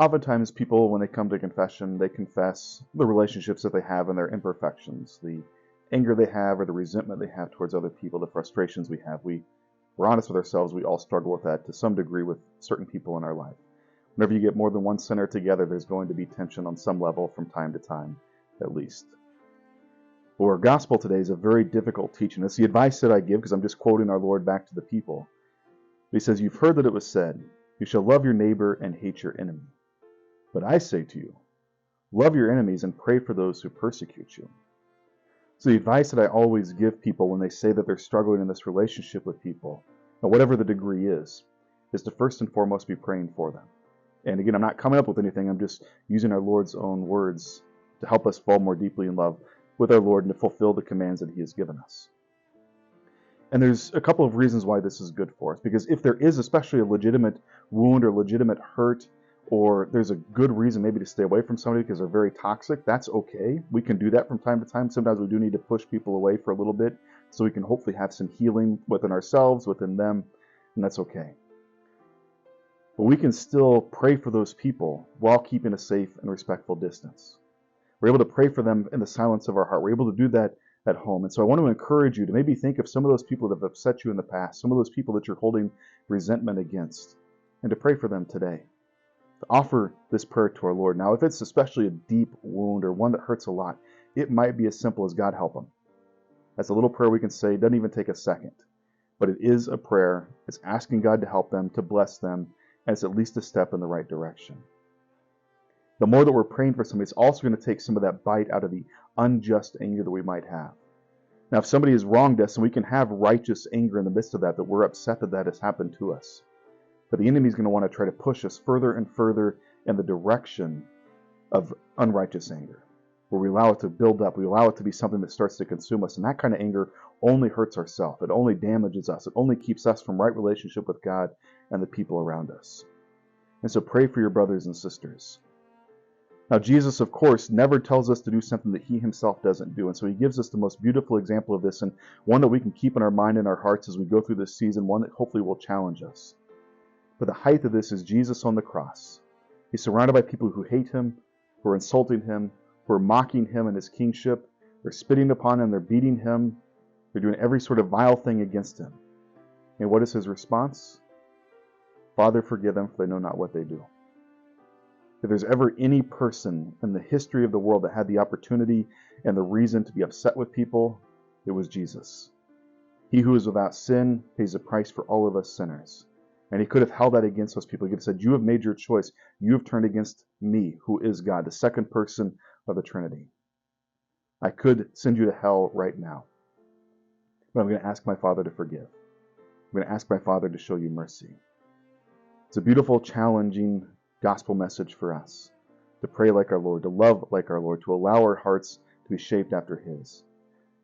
Oftentimes people, when they come to confession, they confess the relationships that they have and their imperfections, the anger they have or the resentment they have towards other people, the frustrations we have. We're honest with ourselves. We all struggle with that to some degree with certain people in our life. Whenever you get more than one sinner together, there's going to be tension on some level from time to time, at least. But our gospel today is a very difficult teaching. It's the advice that I give because I'm just quoting our Lord back to the people. He says, "You've heard that it was said, you shall love your neighbor and hate your enemy. But I say to you, love your enemies and pray for those who persecute you." So the advice that I always give people when they say that they're struggling in this relationship with people, now whatever the degree is to first and foremost be praying for them. And again, I'm not coming up with anything. I'm just using our Lord's own words to help us fall more deeply in love with our Lord and to fulfill the commands that He has given us. And there's a couple of reasons why this is good for us. Because if there is especially a legitimate wound or legitimate hurt, or there's a good reason maybe to stay away from somebody because they're very toxic, that's okay. We can do that from time to time. Sometimes we do need to push people away for a little bit so we can hopefully have some healing within ourselves, within them, and that's okay. But we can still pray for those people while keeping a safe and respectful distance. We're able to pray for them in the silence of our heart. We're able to do that at home. And so I want to encourage you to maybe think of some of those people that have upset you in the past, some of those people that you're holding resentment against, and to pray for them today. To offer this prayer to our Lord. Now, if it's especially a deep wound or one that hurts a lot, it might be as simple as God help them. That's a little prayer we can say. It doesn't even take a second. But it is a prayer. It's asking God to help them, to bless them, and it's at least a step in the right direction. The more that we're praying for somebody, it's also going to take some of that bite out of the unjust anger that we might have. Now, if somebody has wronged us, and we can have righteous anger in the midst of that we're upset that that has happened to us. But the enemy is going to want to try to push us further and further in the direction of unrighteous anger, where we allow it to build up. We allow it to be something that starts to consume us. And that kind of anger only hurts ourselves. It only damages us. It only keeps us from right relationship with God and the people around us. And so pray for your brothers and sisters. Now, Jesus, of course, never tells us to do something that He Himself doesn't do. And so He gives us the most beautiful example of this, and one that we can keep in our mind and our hearts as we go through this season, one that hopefully will challenge us. But the height of this is Jesus on the cross. He's surrounded by people who hate Him, who are insulting Him, who are mocking Him and His kingship. They're spitting upon Him. They're beating Him. They're doing every sort of vile thing against Him. And what is His response? "Father, forgive them, for they know not what they do." If there's ever any person in the history of the world that had the opportunity and the reason to be upset with people, it was Jesus. He who is without sin pays a price for all of us sinners. And He could have held that against those people. He could have said, "You have made your choice. You have turned against me, who is God, the second person of the Trinity. I could send you to hell right now. But I'm going to ask my Father to forgive. I'm going to ask my Father to show you mercy." It's a beautiful, challenging gospel message for us. To pray like our Lord, to love like our Lord, to allow our hearts to be shaped after His.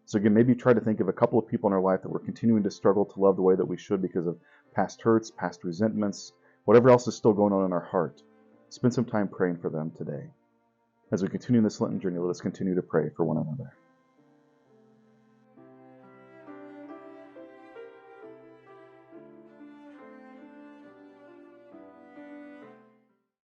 So again, maybe try to think of a couple of people in our life that we're continuing to struggle to love the way that we should because of past hurts, past resentments, whatever else is still going on in our heart. Spend some time praying for them today. As we continue this Lenten journey, let us continue to pray for one another.